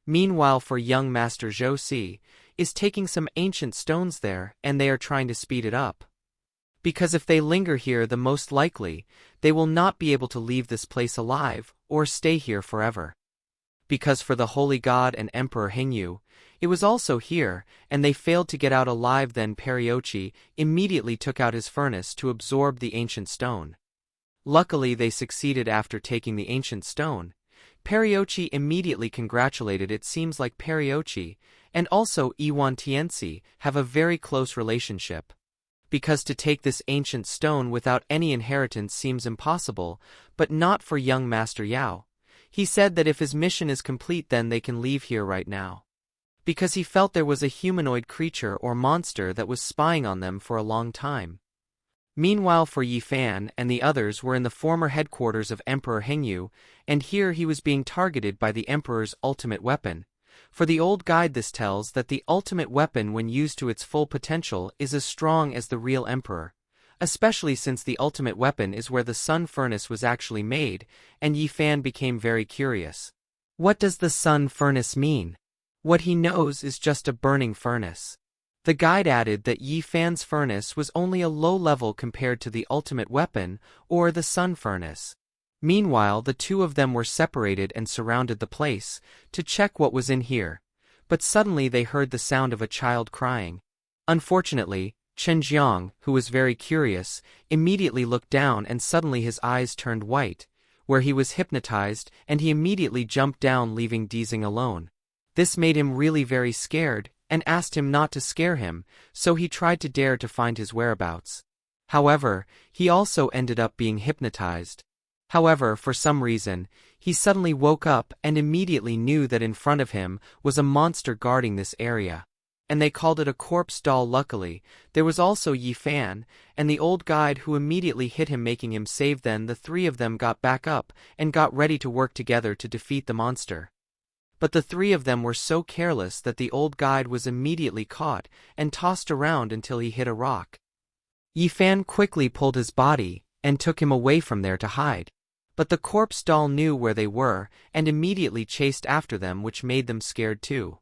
Meanwhile for young Master Zhou Si is taking some ancient stones there and they are trying to speed it up. Because if they linger here the most likely, they will not be able to leave this place alive, or stay here forever. Because for the holy god and Emperor Hengyu, it was also here, and they failed to get out alive. Then Periochi immediately took out his furnace to absorb the ancient stone. Luckily they succeeded after taking the ancient stone. Periochi immediately congratulated. It seems like Periochi, and also Iwan Tianci, have a very close relationship. Because to take this ancient stone without any inheritance seems impossible, but not for young Master Yao. He said that if his mission is complete then they can leave here right now. Because he felt there was a humanoid creature or monster that was spying on them for a long time. Meanwhile for Yi Fan and the others were in the former headquarters of Emperor Hengyu, and here he was being targeted by the Emperor's ultimate weapon. For the old guide this tells that the ultimate weapon when used to its full potential is as strong as the real Emperor. Especially since the ultimate weapon is where the sun furnace was actually made, and Yi Fan became very curious. What does the sun furnace mean? What he knows is just a burning furnace. The guide added that Yi Fan's furnace was only a low level compared to the ultimate weapon, or the sun furnace. Meanwhile the two of them were separated and surrounded the place, to check what was in here. But suddenly they heard the sound of a child crying. Unfortunately, Chen Jiang, who was very curious, immediately looked down and suddenly his eyes turned white, where he was hypnotized, and he immediately jumped down leaving Dizeng alone. This made him really very scared, and asked him not to scare him, so he tried to dare to find his whereabouts. However, he also ended up being hypnotized. However, for some reason, he suddenly woke up and immediately knew that in front of him was a monster guarding this area. And they called it a corpse doll. Luckily, there was also Yi Fan, and the old guide who immediately hit him making him save. Then the three of them got back up and got ready to work together to defeat the monster. But the three of them were so careless that the old guide was immediately caught and tossed around until he hit a rock. Yi Fan quickly pulled his body and took him away from there to hide. But the corpse doll knew where they were and immediately chased after them, which made them scared too.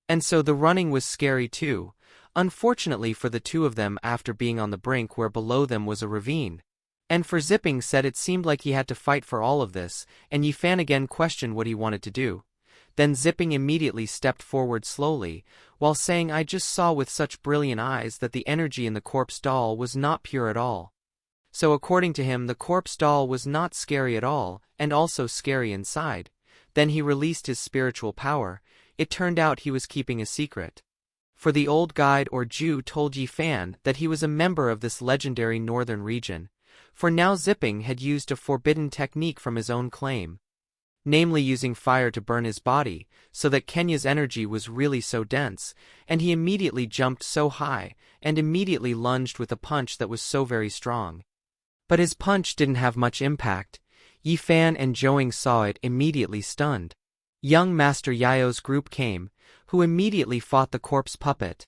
And so the running was scary too, unfortunately for the two of them after being on the brink where below them was a ravine. And for Zipping said it seemed like he had to fight for all of this, and Yi Fan again questioned what he wanted to do. Then Zipping immediately stepped forward slowly, while saying, "I just saw with such brilliant eyes that the energy in the corpse doll was not pure at all." So according to him the corpse doll was not scary at all, and also scary inside. Then he released his spiritual power. It turned out he was keeping a secret. For the old guide or Jew told Yi Fan that he was a member of this legendary northern region. For now Zipping had used a forbidden technique from his own claim. Namely using fire to burn his body, so that Kenya's energy was really so dense, and he immediately jumped so high, and immediately lunged with a punch that was so very strong. But his punch didn't have much impact. Yi Fan and Zhouing saw it immediately stunned. Young Master Yao's group came, who immediately fought the corpse puppet.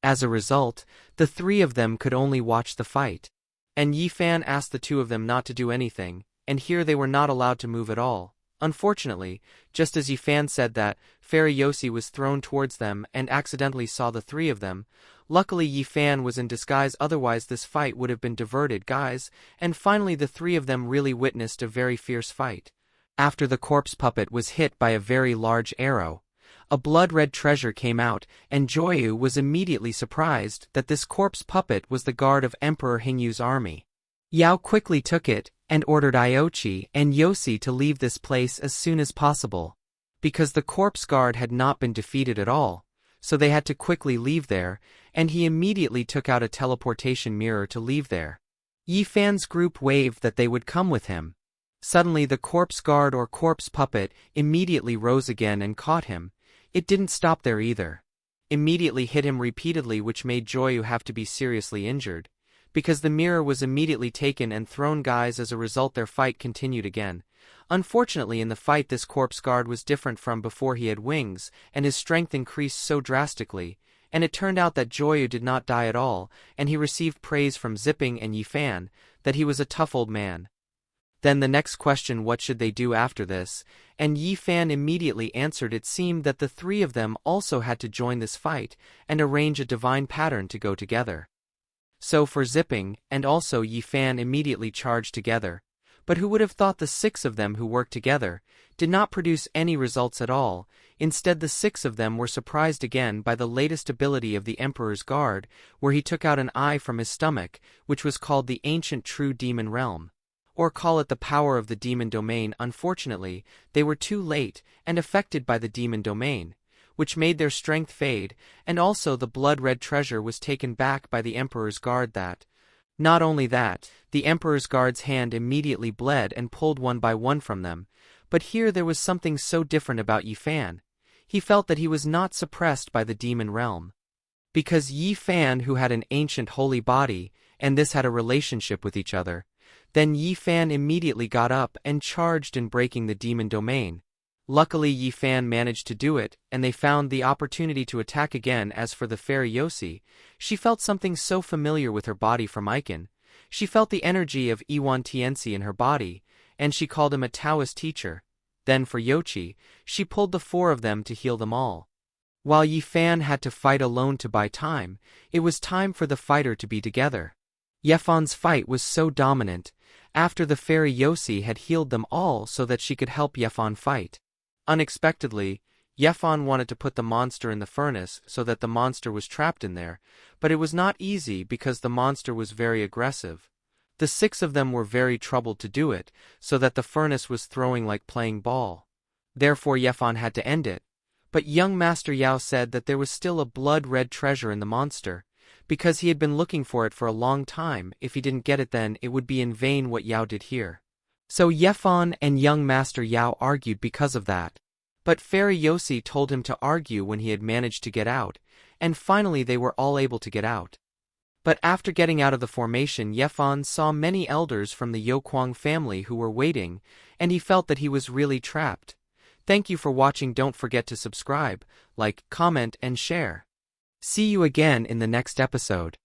As a result, the three of them could only watch the fight. And Yi Fan asked the two of them not to do anything, and here they were not allowed to move at all. Unfortunately, just as Yi Fan said that, Fairy Yossi was thrown towards them and accidentally saw the three of them. Luckily Yi Fan was in disguise, otherwise this fight would have been diverted, guys, and finally the three of them really witnessed a very fierce fight. After the corpse puppet was hit by a very large arrow, a blood-red treasure came out, and Joyu was immediately surprised that this corpse puppet was the guard of Emperor Hengyu's army. Yao quickly took it, and ordered Iochi and Yossi to leave this place as soon as possible. Because the corpse guard had not been defeated at all, so they had to quickly leave there, and he immediately took out a teleportation mirror to leave there. Yi Fan's group waved that they would come with him. Suddenly the corpse guard or corpse puppet immediately rose again and caught him. It didn't stop there either. Immediately hit him repeatedly, which made Joyu have to be seriously injured. Because the mirror was immediately taken and thrown, guys. As a result their fight continued again. Unfortunately in the fight this corpse guard was different from before. He had wings, and his strength increased so drastically, and it turned out that Joyu did not die at all, and he received praise from Zipping and Yi Fan, that he was a tough old man. Then the next question, what should they do after this, and Yi Fan immediately answered it seemed that the three of them also had to join this fight and arrange a divine pattern to go together. So for Zipping and also Yi Fan immediately charged together, but who would have thought the six of them who worked together did not produce any results at all. Instead, the six of them were surprised again by the latest ability of the Emperor's Guard, where he took out an eye from his stomach, which was called the Ancient True Demon Realm. Or call it the power of the demon domain. Unfortunately, they were too late and affected by the demon domain, which made their strength fade, and also the blood-red treasure was taken back by the Emperor's Guard. Not only that, the Emperor's Guard's hand immediately bled and pulled one by one from them, but here there was something so different about Yi Fan. He felt that he was not suppressed by the demon realm. Because Yi Fan, who had an ancient holy body, and this had a relationship with each other, then Yi Fan immediately got up and charged in breaking the demon domain. Luckily Yi Fan managed to do it, and they found the opportunity to attack again. As for the fairy Yoshi, she felt something so familiar with her body from Icon. She felt the energy of Iwan Tianxi in her body, and she called him a Taoist teacher. Then for Yoshi, she pulled the four of them to heal them all. While Yi Fan had to fight alone to buy time, it was time for the fighter to be together. Yefan's fight was so dominant, after the fairy Yoshi had healed them all so that she could help Yefan fight. Unexpectedly, Yefan wanted to put the monster in the furnace so that the monster was trapped in there, but it was not easy because the monster was very aggressive. The six of them were very troubled to do it, so that the furnace was throwing like playing ball. Therefore Yefan had to end it. But young Master Yao said that there was still a blood-red treasure in the monster, because he had been looking for it for a long time. If he didn't get it, then it would be in vain what Yao did here. So Yefan and young Master Yao argued because of that. But Fairy Yoshi told him to argue when he had managed to get out, and finally they were all able to get out. But after getting out of the formation, Yefan saw many elders from the Youquang family who were waiting, and he felt that he was really trapped. Thank you for watching. Don't forget to subscribe, like, comment, and share. See you again in the next episode.